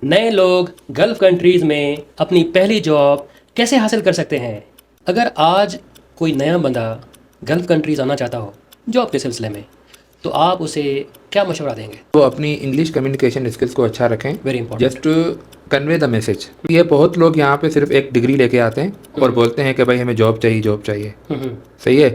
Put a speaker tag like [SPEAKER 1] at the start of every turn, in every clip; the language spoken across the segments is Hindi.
[SPEAKER 1] नए लोग गल्फ कंट्रीज़ में अपनी पहली जॉब कैसे हासिल कर सकते हैं। अगर आज कोई नया बंदा गल्फ कंट्रीज़ आना चाहता हो जॉब के सिलसिले में, तो आप उसे क्या मशवरा देंगे?
[SPEAKER 2] वो अपनी इंग्लिश कम्युनिकेशन स्किल्स को अच्छा रखें,
[SPEAKER 1] very important.
[SPEAKER 2] Just to convey the message. ये बहुत लोग यहाँ पे सिर्फ एक डिग्री लेके आते हैं और बोलते हैं कि भाई हमें जॉब चाहिए, जॉब चाहिए। सही है।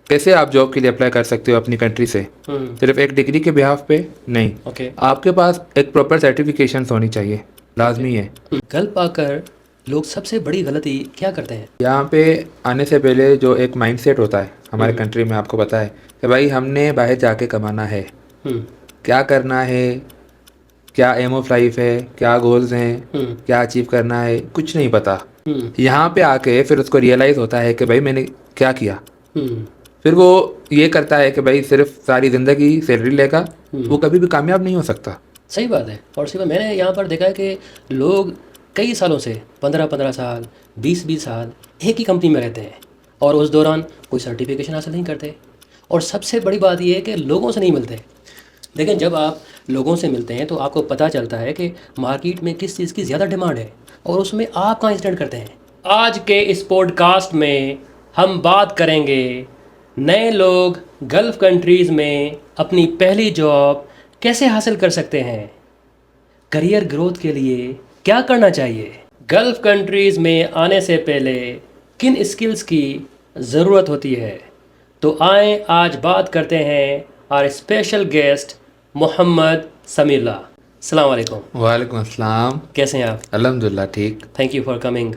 [SPEAKER 2] कैसे आप जॉब के लिए अप्लाई कर सकते हो अपनी कंट्री से? सिर्फ एक डिग्री के बिहाफ पे नहीं।
[SPEAKER 1] ओके।
[SPEAKER 2] आपके पास एक प्रॉपर सर्टिफिकेशन होनी चाहिए, लाजमी है।
[SPEAKER 1] गल्फ आकर लोग सबसे बड़ी गलती क्या करते हैं?
[SPEAKER 2] यहाँ पे आने से पहले जो एक माइंडसेट होता है हमारे कंट्री में, आपको पता है कि भाई हमने बाहर जाके कमाना है, क्या करना है, क्या एम ऑफ लाइफ है, क्या गोल्स हैं, क्या अचीव करना है, कुछ नहीं पता। यहाँ पे आके फिर उसको रियलाइज़ होता है कि भाई मैंने क्या किया। फिर वो ये करता है कि भाई सिर्फ सारी ज़िंदगी सैलरी लेगा, वो कभी भी कामयाब नहीं हो सकता।
[SPEAKER 1] सही बात है। और सिर्फ मैंने यहाँ पर देखा है कि लोग कई सालों से 15-15 साल 20-20 साल एक ही कंपनी में रहते हैं और उस दौरान कोई सर्टिफिकेशन हासिल नहीं करते। और सबसे बड़ी बात यह है कि लोगों से नहीं मिलते। लेकिन जब आप लोगों से मिलते हैं तो आपको पता चलता है कि मार्केट में किस चीज़ की ज़्यादा डिमांड है और उसमें आप कहाँ स्टैंड करते हैं। आज के इस पॉडकास्ट में हम बात करेंगे नए लोग गल्फ कंट्रीज़ में अपनी पहली जॉब कैसे हासिल कर सकते हैं, करियर ग्रोथ के लिए क्या करना चाहिए, गल्फ कंट्रीज़ में आने से पहले किन स्किल्स की ज़रूरत होती है। तो आए आज बात करते हैं our special guest Mohammad Samila. अस्सलाम वालेकुम।
[SPEAKER 2] वालेकुम अस्सलाम।
[SPEAKER 1] कैसे हैं आप?
[SPEAKER 2] अल्हम्दुलिल्लाह ठीक।
[SPEAKER 1] Thank you for coming.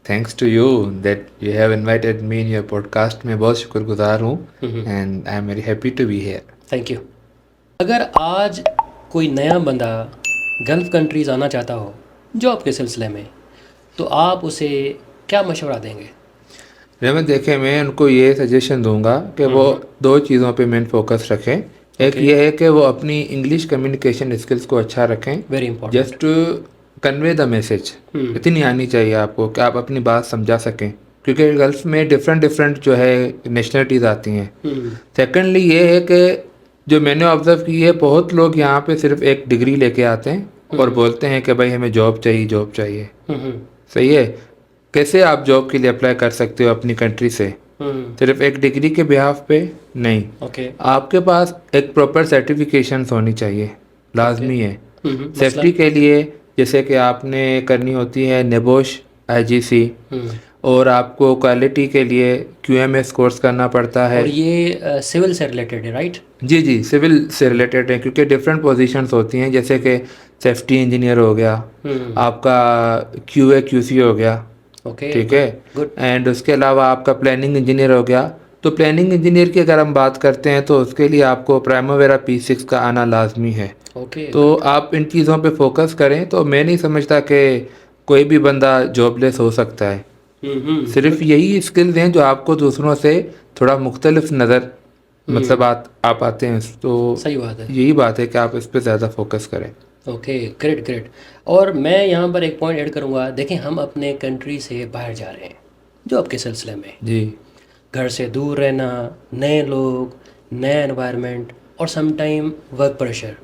[SPEAKER 2] Thanks to you that you have invited me in your podcast. मैं बहुत शुक्रगुजार हूँ and I am very happy to be here.
[SPEAKER 1] Thank you. अगर आज कोई नया बंदा गल्फ कंट्रीज़ आना चाहता हो जॉब के सिलसिले में, तो आप उसे क्या मशवरा देंगे?
[SPEAKER 2] रहमत देखें, मैं उनको ये सजेशन दूंगा कि वो दो चीज़ों पे मेन फोकस रखें। एक ये है कि वो अपनी इंग्लिश कम्युनिकेशन स्किल्स को अच्छा रखें,
[SPEAKER 1] very important.
[SPEAKER 2] Just to convey the message. इतनी आनी चाहिए आपको कि आप अपनी बात समझा सकें, क्योंकि गल्फ में डिफरेंट डिफरेंट जो है नेशनलिटीज़ आती हैं। सेकेंडली ये है कि जो मैंने ऑब्जर्व की है, बहुत लोग यहाँ पे सिर्फ एक डिग्री लेके आते हैं और बोलते हैं कि भाई हमें जॉब चाहिए, जॉब चाहिए। सही है। कैसे आप जॉब के लिए अप्लाई कर सकते हो अपनी कंट्री से? सिर्फ एक डिग्री के बिहाफ पे नहीं।
[SPEAKER 1] ओके।
[SPEAKER 2] आपके पास एक प्रॉपर सर्टिफिकेशन होनी चाहिए, लाजमी है।
[SPEAKER 1] मतलब
[SPEAKER 2] सेफ्टी के लिए जैसे कि आपने करनी होती है नेबोश आईजीसी, और आपको क्वालिटी के लिए क्यूएमएस कोर्स करना पड़ता है।
[SPEAKER 1] और ये सिविल से रिलेटेड है, राइट?
[SPEAKER 2] जी, सिविल से रिलेटेड है, क्योंकि डिफरेंट पोजीशंस होती हैं, जैसे कि सेफ्टी इंजीनियर हो गया, आपका क्यूए क्यूसी हो गया,
[SPEAKER 1] ओके,
[SPEAKER 2] ठीक है,
[SPEAKER 1] गुड।
[SPEAKER 2] एंड उसके अलावा आपका प्लानिंग इंजीनियर हो गया। तो प्लानिंग इंजीनियर की अगर हम बात करते हैं तो उसके लिए आपको प्राइमवेरा P6 का आना लाजमी है।
[SPEAKER 1] ओके।
[SPEAKER 2] तो आप इन चीज़ों पे फोकस करें तो मैं नहीं समझता कि कोई भी बंदा जॉबलेस हो सकता है। सिर्फ यही स्किल्स हैं जो आपको दूसरों से थोड़ा मुख्तलिफ नज़र मतलब आप आते हैं। तो
[SPEAKER 1] सही बात है।
[SPEAKER 2] यही बात है कि आप इस पे ज़्यादा फोकस करें।
[SPEAKER 1] Okay, great great. और मैं यहाँ पर एक पॉइंट ऐड करूँगा। देखें, हम अपने कंट्री से बाहर जा रहे हैं जॉब के सिलसिले में।
[SPEAKER 2] जी,
[SPEAKER 1] घर से दूर रहना, नए लोग, नया एनवायरनमेंट और समटाइम वर्क प्रेशर,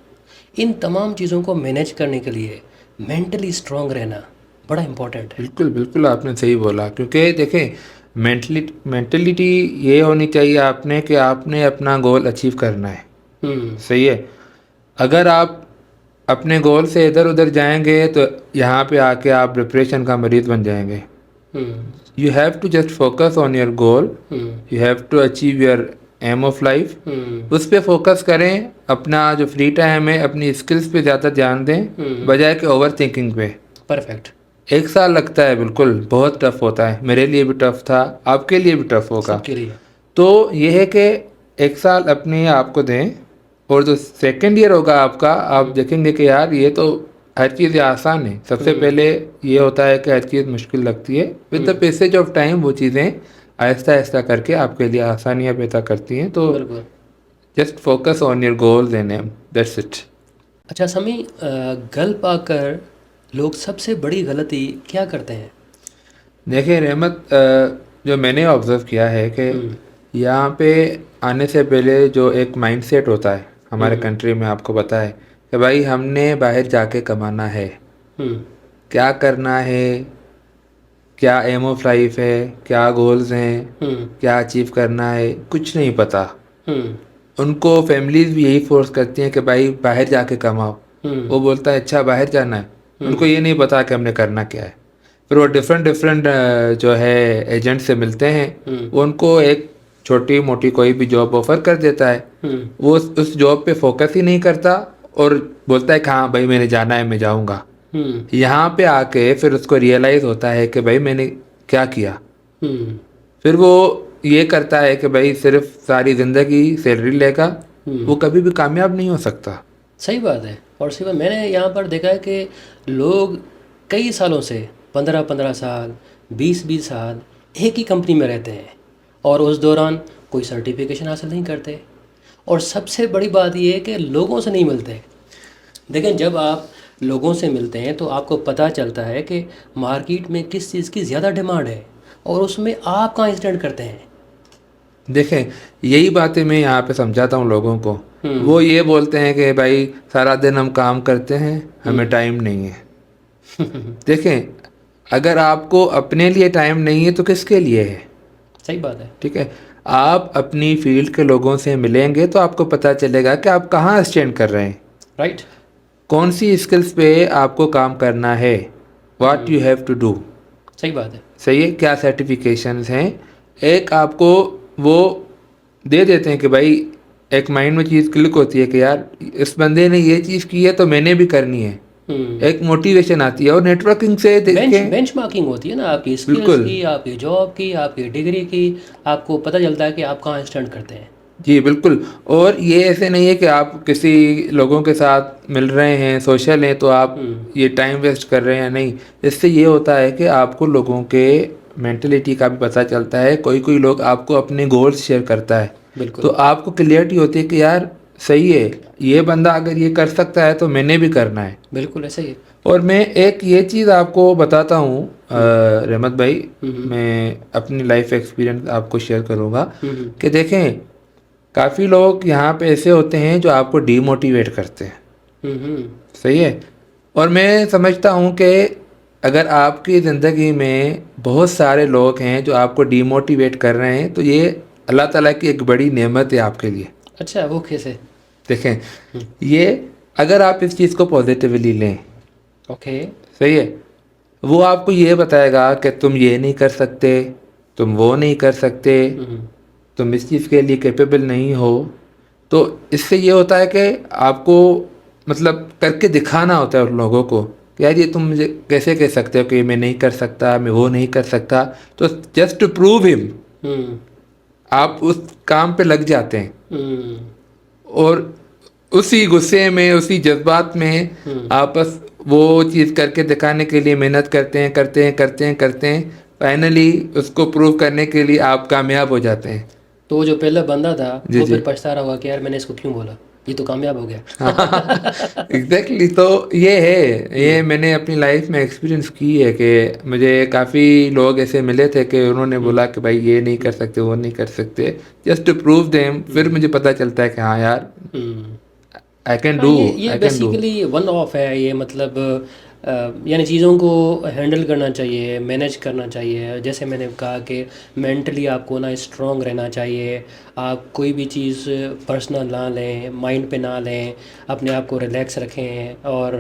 [SPEAKER 1] इन तमाम चीज़ों को मैनेज करने के लिए मेंटली स्ट्रांग रहना बड़ा इम्पोर्टेंट है।
[SPEAKER 2] बिल्कुल बिल्कुल आपने सही बोला, क्योंकि देखें मेंटलिटी ये होनी चाहिए आपने कि आपने अपना गोल अचीव करना है। सही है। अगर आप अपने गोल से इधर उधर जाएंगे तो यहाँ पे आके आप डिप्रेशन का मरीज बन जाएंगे। You have to just focus on your goal, you have to achieve your aim of life. उस पर फोकस करें। अपना जो फ्री टाइम है अपनी स्किल्स पे ज़्यादा ध्यान दें बजाय कि ओवर थिंकिंग पे।
[SPEAKER 1] परफेक्ट।
[SPEAKER 2] 1 साल लगता है, बिल्कुल बहुत टफ होता है। मेरे लिए भी टफ था, आपके लिए भी टफ होगा।
[SPEAKER 1] सबके लिए।
[SPEAKER 2] तो ये है कि 1 साल अपने आप को दें, और जो सेकेंड ईयर होगा आपका, आप देखेंगे कि यार ये तो हर चीज़ आसान है। सबसे पहले ये होता है कि हर चीज़ मुश्किल लगती है। With the passage of time वो चीज़ें आहिस्ता आहिस्ता करके आपके लिए आसानियाँ पैदा करती हैं। तो
[SPEAKER 1] बिल्कुल।
[SPEAKER 2] Just focus on your goals and aim, that's it.
[SPEAKER 1] अच्छा समी, गल्फ आकर लोग सबसे बड़ी गलती क्या करते हैं?
[SPEAKER 2] देखिए रहमत, जो मैंने ऑब्ज़र्व किया है कि यहाँ पे आने से पहले जो एक माइंडसेट होता है हमारे कंट्री में, आपको पता है कि भाई हमने बाहर जाके कमाना है,
[SPEAKER 1] हम्म
[SPEAKER 2] क्या करना है, क्या एम ऑफ लाइफ है, क्या गोल्स हैं,
[SPEAKER 1] हम्म
[SPEAKER 2] क्या अचीव करना है, कुछ नहीं पता।
[SPEAKER 1] हम्म
[SPEAKER 2] उनको फैमिलीज भी यही फोर्स करती हैं कि भाई बाहर जाके कमाओ।
[SPEAKER 1] हम्म
[SPEAKER 2] वो बोलता है अच्छा बाहर जाना है, उनको
[SPEAKER 1] हम्म
[SPEAKER 2] ये नहीं पता कि हमने करना क्या है। फिर वो डिफरेंट डिफरेंट जो है एजेंट से मिलते हैं,
[SPEAKER 1] हम्म
[SPEAKER 2] वो उनको एक छोटी मोटी कोई भी जॉब ऑफर कर देता है।
[SPEAKER 1] हम्म
[SPEAKER 2] वो उस जॉब पे फोकस ही नहीं करता और बोलता है कि हाँ भाई मैंने जाना है, मैं जाऊँगा।
[SPEAKER 1] हम्म
[SPEAKER 2] यहाँ पे आके फिर उसको रियलाइज़ होता है कि भाई मैंने क्या किया।
[SPEAKER 1] हम्म
[SPEAKER 2] फिर वो ये करता है कि भाई सिर्फ सारी ज़िंदगी सैलरी लेगा, वो कभी भी कामयाब नहीं हो सकता।
[SPEAKER 1] सही बात है। और सिवा मैंने यहाँ पर देखा है कि लोग कई सालों से 15-15 साल 20-20 साल एक ही कंपनी में रहते हैं और उस दौरान कोई सर्टिफिकेशन हासिल नहीं करते। और सबसे बड़ी बात ये है कि लोगों से नहीं मिलते। देखें, जब आप लोगों से मिलते हैं तो आपको पता चलता है कि मार्केट में किस चीज़ की ज़्यादा डिमांड है और उसमें आप कहाँ स्टैंड करते हैं।
[SPEAKER 2] देखें, यही बातें मैं यहाँ पे समझाता हूँ लोगों को।
[SPEAKER 1] हम्म
[SPEAKER 2] वो ये बोलते हैं कि भाई सारा दिन हम काम करते हैं, हमें टाइम नहीं है। देखें, अगर आपको अपने लिए टाइम नहीं है तो किसके लिए है?
[SPEAKER 1] सही बात है।
[SPEAKER 2] ठीक है, आप अपनी फील्ड के लोगों से मिलेंगे तो आपको पता चलेगा कि आप कहाँ स्टैंड कर रहे हैं,
[SPEAKER 1] राइट।
[SPEAKER 2] कौन सी स्किल्स पे आपको काम करना है, what you have to do.
[SPEAKER 1] सही बात है।
[SPEAKER 2] सही है, क्या सर्टिफिकेशंस हैं। एक आपको वो दे देते हैं कि भाई एक माइंड में चीज़ क्लिक होती है कि यार इस बंदे ने ये चीज़ की है तो मैंने भी करनी है। एक मोटिवेशन आती है और नेटवर्किंग से देखें।
[SPEAKER 1] बेंचमार्किंग होती है ना, आपकी स्किल्स
[SPEAKER 2] बिल्कुल
[SPEAKER 1] की, आपकी जॉब की, आपकी डिग्री की। आपको पता चलता है कि आप कहाँ स्टैंड करते हैं।
[SPEAKER 2] जी बिल्कुल। और ये ऐसे नहीं है कि आप किसी लोगों के साथ मिल रहे हैं, सोशल हैं, तो आप ये टाइम वेस्ट कर रहे हैं, नहीं। इससे ये होता है कि आपको लोगों के मेंटलिटी का भी पता चलता है। कोई कोई लोग आपको अपने गोल्स शेयर करता है,
[SPEAKER 1] बिल्कुल
[SPEAKER 2] तो आपको क्लियरटी होती है कि यार सही है, ये बंदा अगर ये कर सकता है तो मैंने भी करना है।
[SPEAKER 1] बिल्कुल ऐसा ही है।
[SPEAKER 2] और मैं एक ये चीज़ आपको बताता हूँ रहमत भाई, मैं अपनी लाइफ एक्सपीरियंस आपको शेयर करूँगा कि देखें, काफ़ी लोग यहाँ पे ऐसे होते हैं जो आपको डीमोटिवेट करते हैं। सही है। और मैं समझता हूँ कि अगर आपकी ज़िंदगी में बहुत सारे लोग हैं जो आपको डीमोटिवेट कर रहे हैं तो ये अल्लाह ताला की एक बड़ी नेमत है आपके लिए।
[SPEAKER 1] अच्छा, वो कैसे?
[SPEAKER 2] देखें, ये अगर आप इस चीज़ को पॉजिटिवली लें,
[SPEAKER 1] ओके।
[SPEAKER 2] सही है, वो आपको ये बताएगा कि तुम ये नहीं कर सकते, तुम वो नहीं कर सकते, तुम इस चीज़ के लिए कैपेबल नहीं हो। तो इससे ये होता है कि आपको मतलब करके दिखाना होता है उन लोगों को कि यार ये तुम मुझे कैसे कह सकते हो कि मैं नहीं कर सकता, मैं वो नहीं कर सकता। तो जस्ट टू प्रूव हिम आप उस काम पे लग जाते हैं और उसी गुस्से में, उसी जज्बात में आप बस वो चीज़ करके दिखाने के लिए मेहनत करते हैं, करते हैं, करते हैं, करते हैं। फाइनली उसको प्रूव करने के लिए आप कामयाब हो जाते हैं।
[SPEAKER 1] तो वो जो पहला बंदा था
[SPEAKER 2] जी
[SPEAKER 1] वो
[SPEAKER 2] जी
[SPEAKER 1] फिर पछता रहा होगा कि यार मैंने इसको क्यों बोला, ये तो कामयाब हो गया।
[SPEAKER 2] एग्जैक्टली। तो ये है, ये मैंने अपनी लाइफ में एक्सपीरियंस की है कि मुझे काफ़ी लोग ऐसे मिले थे कि उन्होंने बोला कि भाई ये नहीं कर सकते, वो नहीं कर सकते, जस्ट टू प्रूव देम। फिर मुझे पता चलता है कि हाँ यार आई कैन
[SPEAKER 1] हाँ,
[SPEAKER 2] डू,
[SPEAKER 1] ये
[SPEAKER 2] I can do.
[SPEAKER 1] Basically one of है ये, मतलब यानी चीज़ों को हैंडल करना चाहिए, मैनेज करना चाहिए। जैसे मैंने कहा कि मेंटली आपको ना स्ट्रांग रहना चाहिए। आप कोई भी चीज़ पर्सनल ना लें, माइंड पे ना लें, अपने आप को रिलैक्स रखें। और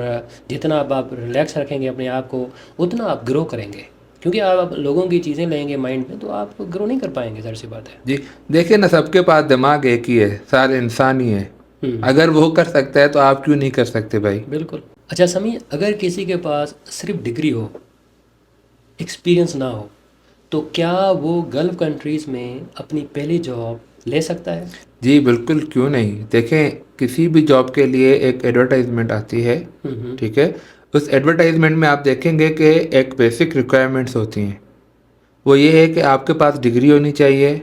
[SPEAKER 1] जितना आप रिलैक्स रखेंगे अपने आप को, उतना आप ग्रो करेंगे। क्योंकि आप लोगों की चीज़ें लेंगे माइंड में तो आप ग्रो नहीं कर पाएंगे, ज़ाहिर सी बात है।
[SPEAKER 2] जी देखिए ना, सबके पास दिमाग एक ही है, सारे इंसान ही है। अगर वो कर सकता है तो आप क्यों नहीं कर सकते भाई?
[SPEAKER 1] बिल्कुल। अच्छा समी, अगर किसी के पास सिर्फ डिग्री हो, एक्सपीरियंस ना हो, तो क्या वो गल्फ़ कंट्रीज़ में अपनी पहली जॉब ले सकता है?
[SPEAKER 2] जी बिल्कुल, क्यों नहीं। देखें, किसी भी जॉब के लिए एक एडवर्टाइजमेंट आती है, ठीक है। उस एडवर्टाइजमेंट में आप देखेंगे कि एक बेसिक रिक्वायरमेंट्स होती हैं। वो ये है कि आपके पास डिग्री होनी चाहिए,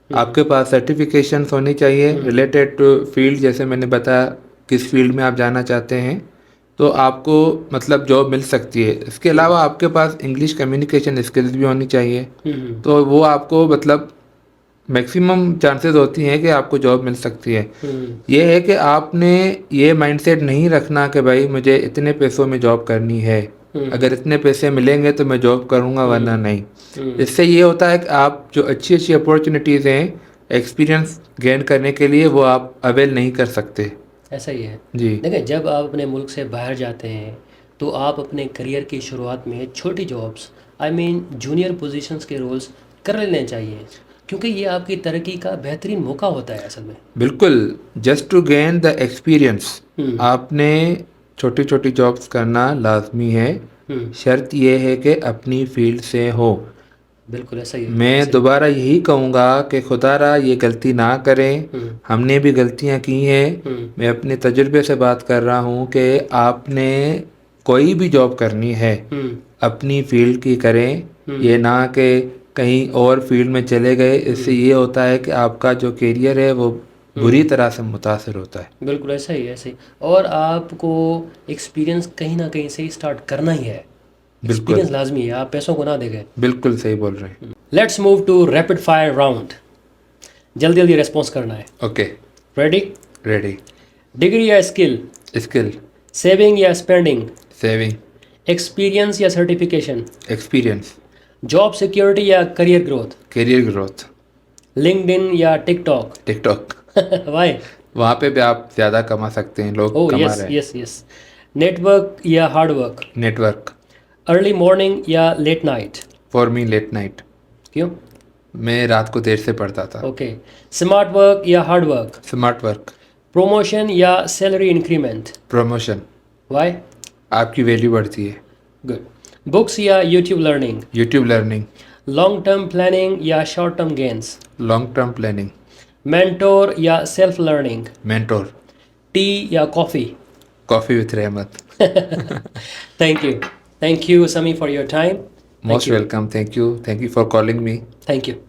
[SPEAKER 2] आपके पास सर्टिफिकेशंस होनी चाहिए रिलेटेड टू फील्ड। जैसे मैंने बताया किस फील्ड में आप जाना चाहते हैं, तो आपको मतलब जॉब मिल सकती है। इसके अलावा आपके पास इंग्लिश कम्युनिकेशन स्किल्स भी होनी चाहिए, तो वो आपको मतलब मैक्सिमम चांसेस होती हैं कि आपको जॉब मिल सकती है। ये है कि आपने ये माइंडसेट नहीं रखना कि भाई मुझे इतने पैसों में जॉब करनी है, अगर इतने पैसे मिलेंगे तो मैं जॉब करूँगा वरना नहीं। इससे ये होता है कि आप जो अच्छी अच्छी अपॉर्चुनिटीज़ हैं एक्सपीरियंस गेन करने के लिए वो आप अवेल नहीं कर सकते।
[SPEAKER 1] ऐसा ही है।
[SPEAKER 2] जी
[SPEAKER 1] देखिए, जब आप अपने मुल्क से बाहर जाते हैं तो आप अपने करियर की शुरुआत में छोटी jobs, I mean junior positions के रोल्स कर लेने चाहिए, क्योंकि ये आपकी तरक्की का बेहतरीन मौका होता है असल में।
[SPEAKER 2] बिल्कुल, just to gain the experience आपने छोटी छोटी जॉब्स करना लाजमी है। शर्त ये है कि अपनी फील्ड से हो।
[SPEAKER 1] बिल्कुल ऐसा ही है।
[SPEAKER 2] मैं दोबारा यही कहूँगा कि खुदारा ये गलती ना करें। हमने भी गलतियाँ की हैं। मैं अपने तजुर्बे से बात कर रहा हूँ कि आपने कोई भी जॉब करनी है अपनी फील्ड की करें, ये ना कि कहीं और फील्ड में चले गए। इससे ये होता है कि आपका जो करियर है वो बुरी तरह से मुतासर होता है।
[SPEAKER 1] बिल्कुल ऐसा ही है, ऐसे ही। और आपको एक्सपीरियंस कहीं ना कहीं से ही स्टार्ट करना ही है। एक्सपीरियंस लाजमी है, आप पैसों को ना देखें।
[SPEAKER 2] बिल्कुल सही बोल रहे हैं।
[SPEAKER 1] Let's move to rapid fire round. जल्दी जल्दी रेस्पॉन्स करना है।
[SPEAKER 2] Okay,
[SPEAKER 1] ready?
[SPEAKER 2] रेडी।
[SPEAKER 1] डिग्री या स्किल?
[SPEAKER 2] स्किल।
[SPEAKER 1] सेविंग या स्पेंडिंग?
[SPEAKER 2] सेविंग।
[SPEAKER 1] एक्सपीरियंस या सर्टिफिकेशन?
[SPEAKER 2] एक्सपीरियंस।
[SPEAKER 1] जॉब सिक्योरिटी या career growth?
[SPEAKER 2] Career growth.
[SPEAKER 1] LinkedIn या टिकटॉक?
[SPEAKER 2] टिकटॉक।
[SPEAKER 1] वाई?
[SPEAKER 2] वहाँ पे भी आप ज़्यादा कमा सकते हैं, लोग
[SPEAKER 1] ओह
[SPEAKER 2] कमा
[SPEAKER 1] यस
[SPEAKER 2] रहे हैं।
[SPEAKER 1] Yes yes. नेटवर्क या hard work?
[SPEAKER 2] Network.
[SPEAKER 1] Early morning या late night?
[SPEAKER 2] For me late night.
[SPEAKER 1] क्यों?
[SPEAKER 2] मैं रात को देर से पढ़ता था।
[SPEAKER 1] ओके। स्मार्ट वर्क या hard work?
[SPEAKER 2] Smart work.
[SPEAKER 1] Promotion या सैलरी इंक्रीमेंट?
[SPEAKER 2] प्रमोशन।
[SPEAKER 1] वाई?
[SPEAKER 2] आपकी वैल्यू बढ़ती है।
[SPEAKER 1] गुड। बुक्स या YouTube learning?
[SPEAKER 2] YouTube learning.
[SPEAKER 1] Long term planning या short term gains?
[SPEAKER 2] Long term planning.
[SPEAKER 1] Mentor या सेल्फ लर्निंग?
[SPEAKER 2] मेंटोर।
[SPEAKER 1] टी या कॉफ़ी?
[SPEAKER 2] कॉफ़ी विथ रहमत।
[SPEAKER 1] Thank you, Sami, for your time.
[SPEAKER 2] Most welcome. Thank you for calling me.
[SPEAKER 1] Thank you.